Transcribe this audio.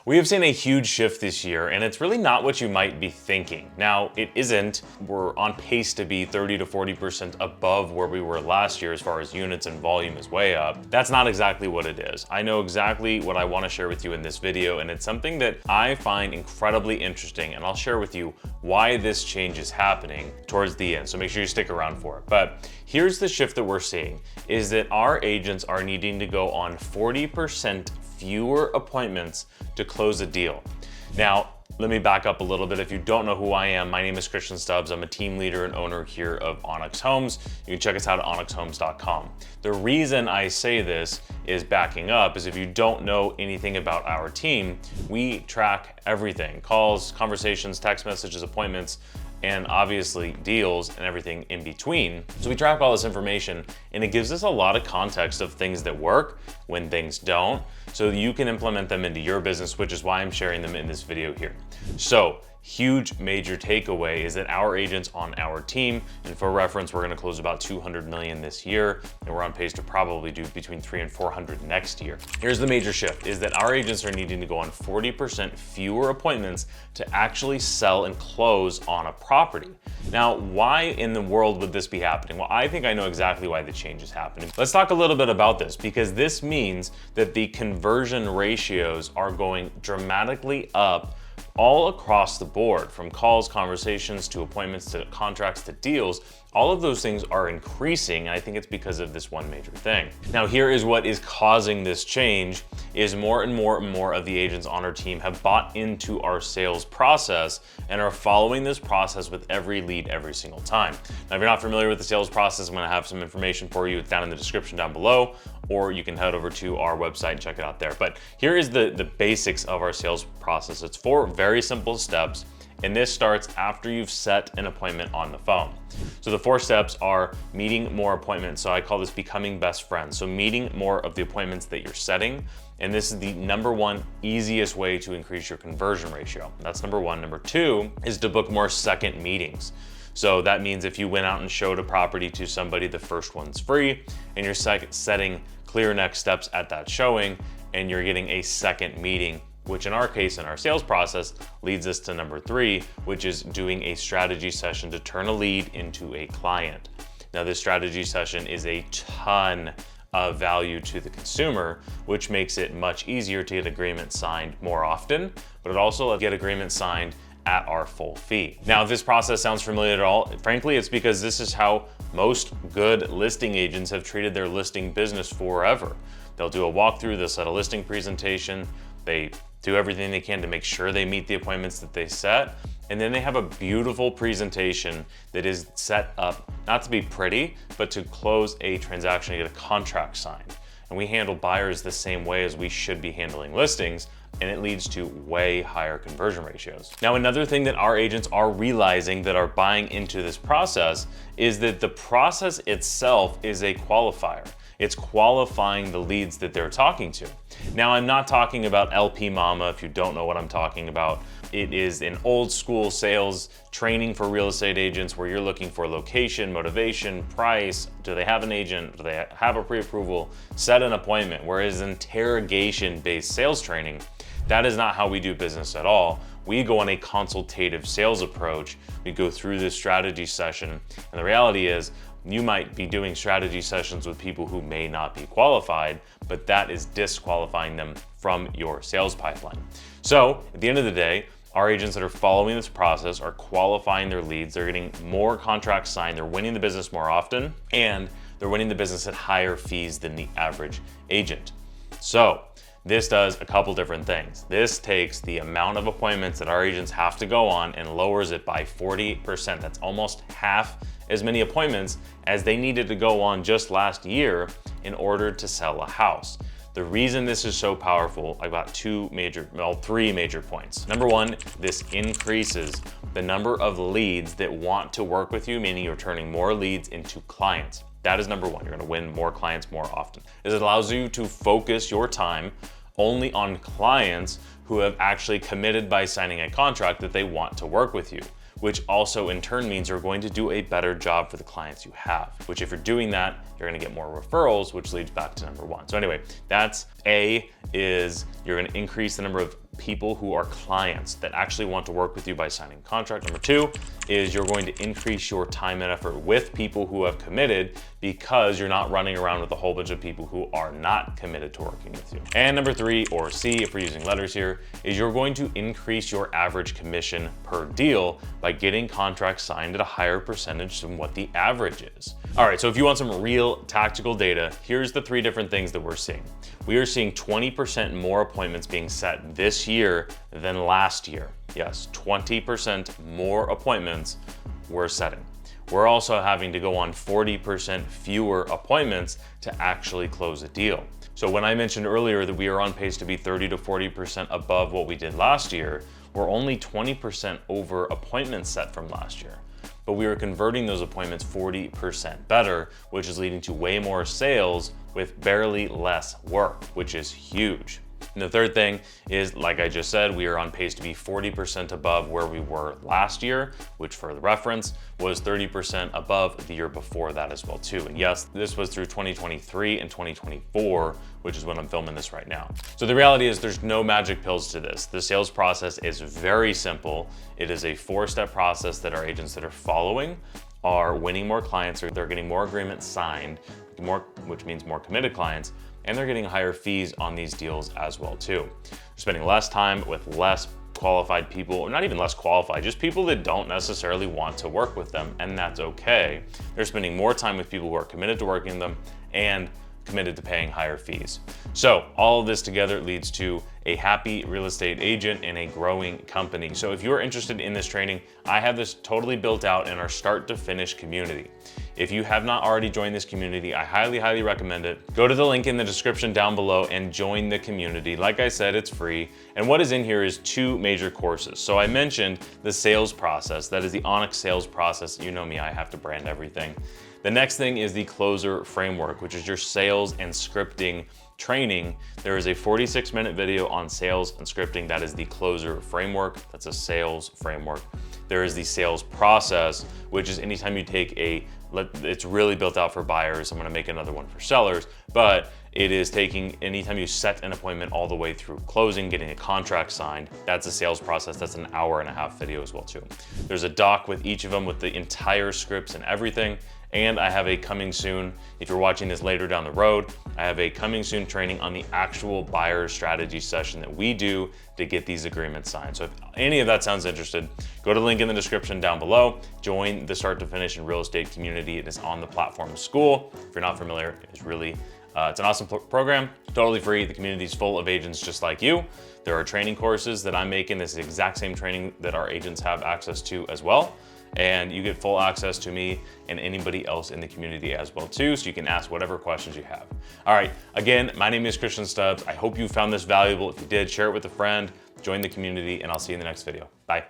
We have seen a huge shift this year, and it's really not what you might be thinking. Now, it isn't. We're on pace to be 30 to 40% above where we were last year as far as units and volume is way up. That's not exactly what it is. I know exactly what I want to share with you in this video, and it's something that I find incredibly interesting, and I'll share with you why this change is happening towards the end. So make sure you stick around for it. But here's the shift that we're seeing, is that our agents are needing to go on 40% fewer appointments to close a deal. Now, let me back up a little bit. If you don't know who I am, my name is Christian Stubbs. I'm a team leader and owner here of Onyx Homes. You can check us out at onyxhomes.com. The reason I say this is backing up is if you don't know anything about our team, we track everything: calls, conversations, text messages, appointments, and obviously deals and everything in between. So we track all this information, and it gives us a lot of context of things that work when things don't, so you can implement them into your business, which is why I'm sharing them in this video here. So, huge major takeaway is that our agents on our team, and for reference, we're gonna close about 200 million this year, and we're on pace to probably do between 300 and 400 next year. Here's the major shift, is that our agents are needing to go on 40% fewer appointments to actually sell and close on a property. Now, why in the world would this be happening? Well, I think I know exactly why the change is happening. Let's talk a little bit about this, because this means that the conversion ratios are going dramatically up all across the board, from calls, conversations, to appointments, to contracts, to deals. All of those things are increasing, and I think it's because of this one major thing. Now, here is what is causing this change, is more and more and more of the agents on our team have bought into our sales process and are following this process with every lead every single time. Now, if you're not familiar with the sales process, I'm gonna have some information for you. It's down in the description down below, or you can head over to our website and check it out there. But here is the basics of our sales process. It's 4 very simple steps, and this starts after you've set an appointment on the phone. So the 4 steps are meeting more appointments. So I call this becoming best friends. So meeting more of the appointments that you're setting. And this is the #1 easiest way to increase your conversion ratio. That's number 1. Number 2 is to book more second meetings. So that means if you went out and showed a property to somebody, the first one's free, and you're setting clear next steps at that showing, and you're getting a second meeting, which in our case, in our sales process, leads us to number 3, which is doing a strategy session to turn a lead into a client. Now, this strategy session is a ton of value to the consumer, which makes it much easier to get agreements signed more often, but it also get agreements signed at our full fee. Now, if this process sounds familiar at all, frankly, it's because this is how most good listing agents have treated their listing business forever. They'll do a walkthrough, they'll set a listing presentation, they do everything they can to make sure they meet the appointments that they set, and then they have a beautiful presentation that is set up not to be pretty, but to close a transaction and get a contract signed. And we handle buyers the same way as we should be handling listings, and it leads to way higher conversion ratios. Now, another thing that our agents are realizing that are buying into this process is that the process itself is a qualifier. It's qualifying the leads that they're talking to. Now, I'm not talking about LP Mama, if you don't know what I'm talking about. It is an old school sales training for real estate agents where you're looking for location, motivation, price, do they have an agent, do they have a pre-approval, set an appointment, whereas interrogation-based sales training, that is not how we do business at all. We go on a consultative sales approach. We go through this strategy session, and the reality is you might be doing strategy sessions with people who may not be qualified, but that is disqualifying them from your sales pipeline. So at the end of the day, our agents that are following this process are qualifying their leads. They're getting more contracts signed. They're winning the business more often, and they're winning the business at higher fees than the average agent. So this does a couple different things. This takes the amount of appointments that our agents have to go on and lowers it by 40%. That's almost half as many appointments as they needed to go on just last year in order to sell a house. The reason this is so powerful, I've got 3 major points. Number 1, this increases the number of leads that want to work with you, meaning you're turning more leads into clients. That is number 1. You're gonna win more clients more often. It allows you to focus your time only on clients who have actually committed by signing a contract that they want to work with you, which also in turn means you're going to do a better job for the clients you have, which if you're doing that, you're gonna get more referrals, which leads back to number 1. So anyway, that's A is you're gonna increase the number of people who are clients that actually want to work with you by signing a contract. Number two is you're going to increase your time and effort with people who have committed because you're not running around with a whole bunch of people who are not committed to working with you. And number three, or C, if we're using letters here, is you're going to increase your average commission per deal by getting contracts signed at a higher percentage than what the average is. All right, so if you want some real tactical data, here's the three different things that we're seeing. We are seeing 20% more appointments being set this year than last year. Yes, 20% more appointments we're setting. We're also having to go on 40% fewer appointments to actually close a deal. So when I mentioned earlier that we are on pace to be 30 to 40% above what we did last year, we're only 20% over appointments set from last year. But we are converting those appointments 40% better, which is leading to way more sales with barely less work, which is huge. And the third thing is, like I just said, we are on pace to be 40% above where we were last year, which for the reference was 30% above the year before that as well too. And yes, this was through 2023 and 2024, which is when I'm filming this right now. So the reality is there's no magic pills to this. The sales process is very simple. It is a 4-step process that our agents that are following are winning more clients, or they're getting more agreements signed, which means more committed clients, and they're getting higher fees on these deals as well too. They're spending less time with less qualified people, or not even less qualified, just people that don't necessarily want to work with them, and that's okay. They're spending more time with people who are committed to working with them and committed to paying higher fees. So all of this together leads to a happy real estate agent and a growing company. So if you're interested in this training, I have this totally built out in our start to finish community. If you have not already joined this community, I highly recommend it. Go to the link in the description down below and join the community. Like I said, it's free. And what is in here is 2 major courses. So I mentioned the sales process. That is the Onyx sales process. You know me, I have to brand everything. The next thing is the Closer Framework, which is your sales and scripting training. There is a 46-minute video on sales and scripting. That is the Closer Framework. That's a sales framework. There is the sales process, which is anytime you take it's really built out for buyers. I'm gonna make another one for sellers, but it is taking anytime you set an appointment all the way through closing, getting a contract signed. That's a sales process. That's an 1.5-hour video as well too. There's a doc with each of them with the entire scripts and everything. And I have a coming soon, if you're watching this later down the road, I have a coming soon training on the actual buyer strategy session that we do to get these agreements signed. So if any of that sounds interested, go to the link in the description down below, join the Start to Finish in Real Estate community. It is on the Platform School. If you're not familiar, it's really, it's an awesome program, totally free. The community is full of agents just like you. There are training courses that I'm making. This is the exact same training that our agents have access to as well. And you get full access to me and anybody else in the community as well too, so you can ask whatever questions you have. All right, again, my name is Christian Stubbs. I hope you found this valuable. If you did, share it with a friend, join the community, and I'll see you in the next video. Bye.